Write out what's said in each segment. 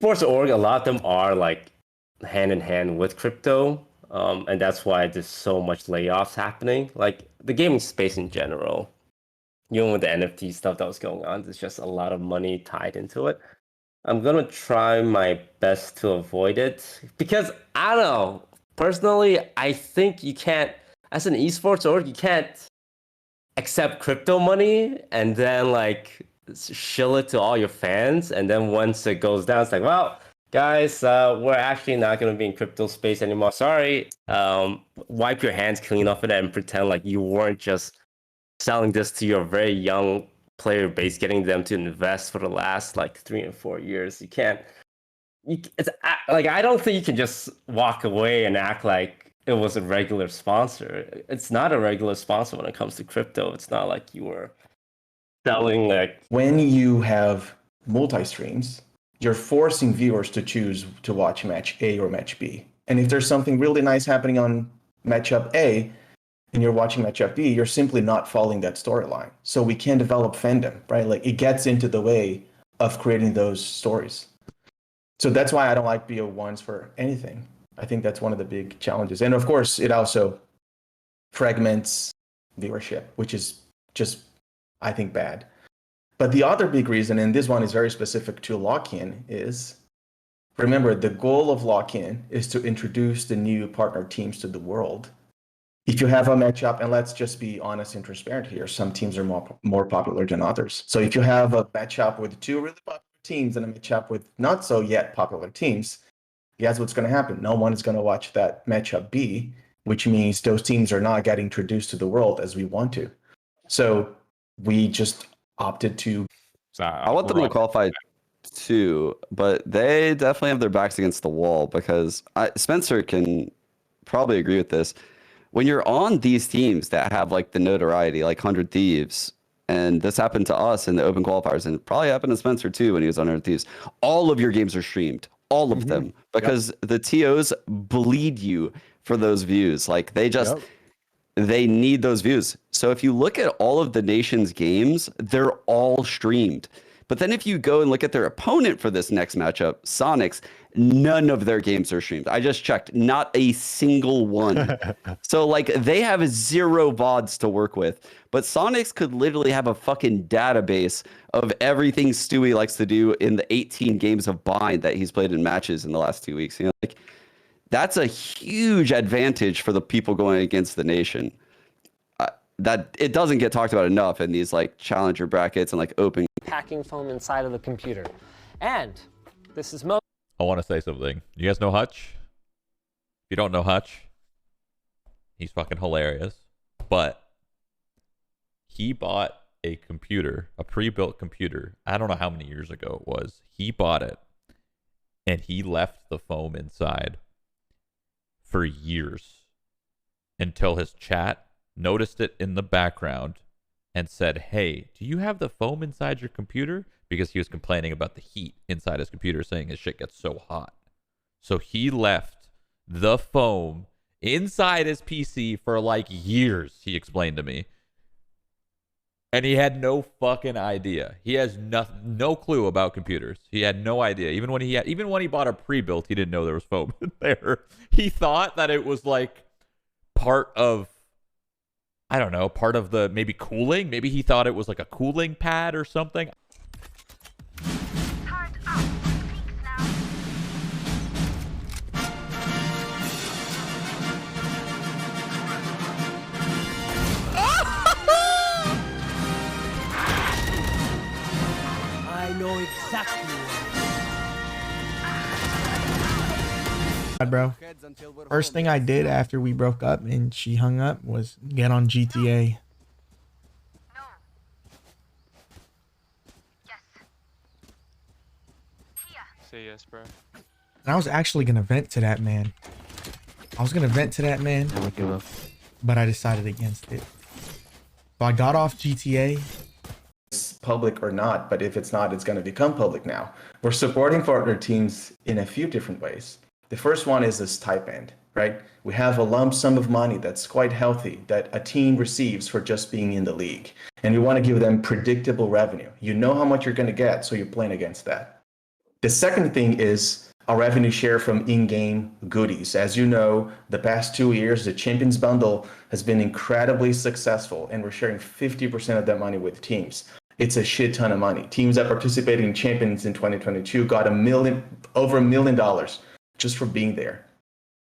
sports org, a lot of them are like hand in hand with crypto. And that's why there's so much layoffs happening. Like the gaming space in general, even with the NFT stuff that was going on, there's just a lot of money tied into it. I'm gonna try my best to avoid it because I don't know. Personally, I think you can't, as an esports org, you can't accept crypto money and then like shill it to all your fans. And then once it goes down, it's like, well, guys, we're actually not going to be in crypto space anymore. Sorry. Wipe your hands clean off of it and pretend like you weren't just selling this to your very young player base, getting them to invest for the last like 3 and 4 years. You can't. It's like I don't think you can just walk away and act like it was a regular sponsor. It's not a regular sponsor when it comes to crypto. It's not like you were selling like when you have multi-streams, you're forcing viewers to choose to watch match A or match B. And if there's something really nice happening on matchup A and you're watching matchup B, you're simply not following that storyline. So we can't develop fandom, right? Like it gets into the way of creating those stories. So that's why I don't like BO1s for anything. I think that's one of the big challenges. And of course, it also fragments viewership, which is just, I think, bad. But the other big reason, and this one is very specific to lock-in, is remember the goal of lock-in is to introduce the new partner teams to the world. If you have a matchup, and let's just be honest and transparent here, some teams are more popular than others. So if you have a matchup with two really popular teams and a matchup with not so yet popular teams, guess what's going to happen? No one is going to watch that matchup B, which means those teams are not getting introduced to the world as we want to. So we just opted to. I want them to qualify too, but they definitely have their backs against the wall because Spencer can probably agree with this. When you're on these teams that have like the notoriety, like 100 Thieves, and this happened to us in the open qualifiers, and it probably happened to Spencer too when he was on 100 Thieves, all of your games are streamed. All of them, because the TOs bleed you for those views. Like they just, they need those views. So if you look at all of the nation's games, they're all streamed. But then if you go and look at their opponent for this next matchup, Sonics, none of their games are streamed. I just checked, not a single one. So like they have 0 VODs to work with. But Sonics could literally have a fucking database of everything Stewie likes to do in the 18 games of bind that he's played in matches in the last 2 weeks. You know, like that's a huge advantage for the people going against the nation. That it doesn't get talked about enough in these like challenger brackets and like open packing foam inside of the computer. And this is I want to say something. You guys know Hutch? If you don't know Hutch, he's fucking hilarious. But he bought a computer, a pre-built computer. I don't know how many years ago it was. He bought it and he left the foam inside for years until his chat noticed it in the background and said, hey, do you have the foam inside your computer? Because he was complaining about the heat inside his computer, saying his shit gets so hot. So he left the foam inside his PC for like years, he explained to me. And he had no fucking idea. He has no clue about computers. He had no idea. Even when he bought a pre-built, he didn't know there was foam in there. He thought that it was like part of, I don't know, part of the maybe cooling. Maybe he thought it was like a cooling pad or something. I know exactly. Bro, first thing I did after we broke up and she hung up was get on GTA. No. Yes. Tia. Say yes, bro. And I was actually gonna vent to that man. But I decided against it. So I got off GTA. It's public or not, but if it's not, it's going to become public now. We're supporting partner teams in a few different ways. The first one is a stipend, right? We have a lump sum of money that's quite healthy that a team receives for just being in the league. And we want to give them predictable revenue. You know how much you're going to get, so you're playing against that. The second thing is a revenue share from in-game goodies. As you know, the past 2 years, the Champions Bundle has been incredibly successful, and we're sharing 50% of that money with teams. It's a shit ton of money. Teams that participated in Champions in 2022 got over $1 million just for being there.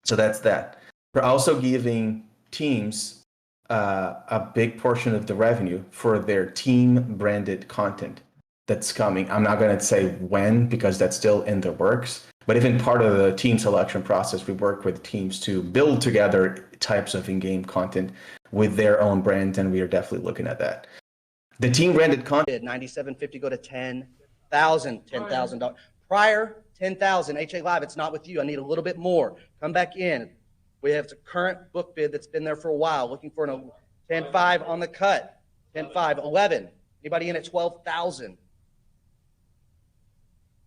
So that's that. We're also giving teams a big portion of the revenue for their team-branded content that's coming. I'm not going to say when because that's still in the works. But even part of the team selection process, we work with teams to build together types of in-game content with their own brand, and we are definitely looking at that. The team-branded content. 97.50 go to 10,000, $10,000. Prior 10,000 HA Live. It's not with you. I need a little bit more. Come back in. We have a current book bid that's been there for a while. Looking for a 10.5 on the cut. 10.5, 11. Anybody in at 12,000?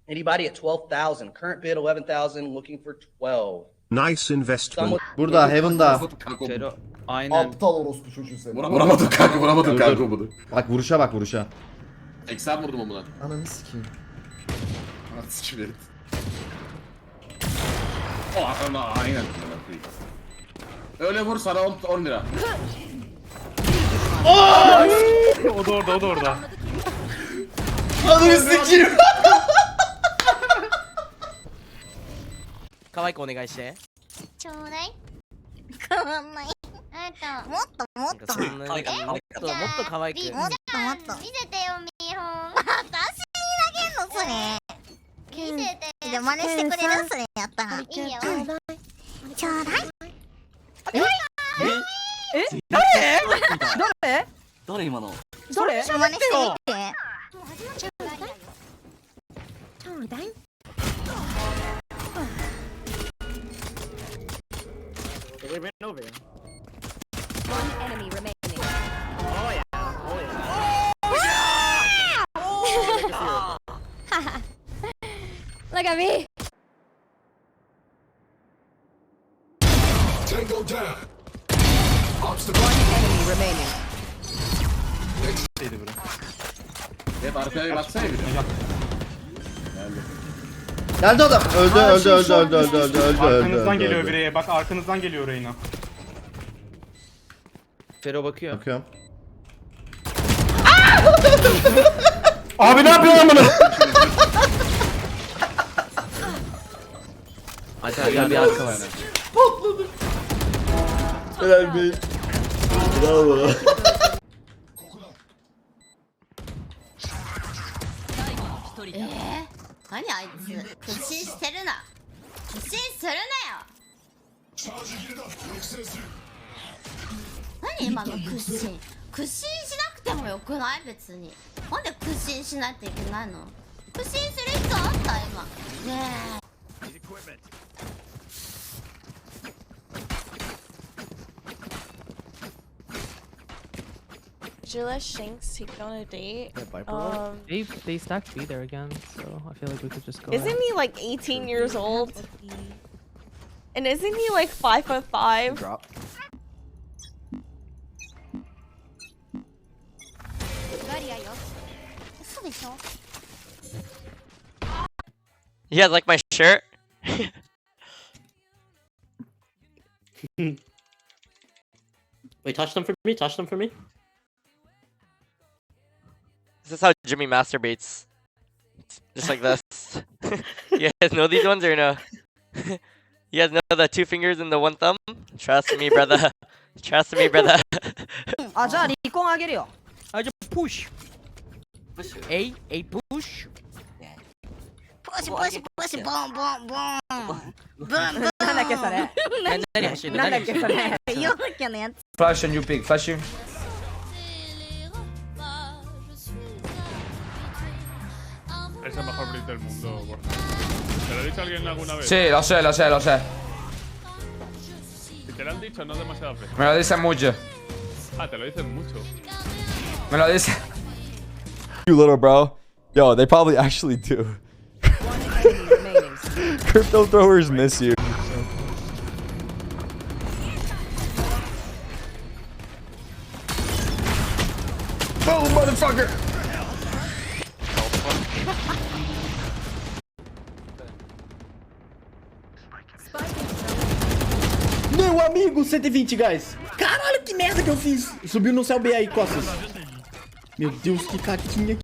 Anybody at 12,000? Current bid 11,000. Looking for 12. Nice investment. Burada Heaven'da. Aynen. Aptal orospu çocuğu seni. Vuramadım kanka bunu. Bak vuruşa bak vuruşa. 80 vurdum amına. Ananı sikeyim. Anasını sikeyim. Aynen. Öyle vur sana 10 lira. O da orada. Ananı sikeyim. 可愛くお願いして。ちょうだい。変わんない。もっともっと。そんなもっと可愛く。もっともっと。見せてよみーほん。私に投げんのそれ。見せて。じゃあ真似してくれるそれやったら。いいよ。ちょうだい。ちょうだい。誰今の？誰？真似してみて。ちょうだい。ちょうだい。They ran over you. One enemy remaining. Oh yeah. Oh yeah. Look at me. Tango down. One enemy remaining. Hep arkaya baksana bir. Geldi adam. Öldü. Arkanızdan geliyor bireye. Bak arkanızdan geliyor Reyna. Fero bakıyor. Bakıyorum. Abi ne yapıyorsun bunu? Acayip bir arka var. Patladım. Helal be. Bravo. 何あいつ屈伸してるな屈伸するなよ何今の屈伸屈伸しなくてもよくない別になんで屈伸しないといけないの屈伸する必要あった今ねえ Jilla Shanks taking on a date. They stacked B there again, so I feel like we could just go. Isn't he like 18 years old? And isn't he like 5'5"? Drop. You guys like my shirt? Wait, touch them for me. Touch them for me. This is how Jimmy masturbates. Just like this. You guys know these ones or no? You guys know the 2 fingers and the 1 thumb? Trust me, brother. Trust me, brother. Push. A push. Push, push, push, boom, boom, boom. Boom, boom. なんだっけそれ何欲しいのなんだっけそれ陽キャのやつ Flash and you pick. Flash him. Es el mejor blitz del mundo. ¿Te lo ha dicho alguien alguna vez? Sí, lo sé. Si te lo han dicho, no demasiadas veces. Me lo dicen mucho. Ah, te lo dicen mucho. Me lo dicen. You little bro. Yo, they probably actually do. Crypto throwers miss you. Oh, motherfucker. Meu amigo, 120, guys. Caralho, que merda que eu fiz. Subiu no céu B aí, costas. Meu Deus, que caquinha.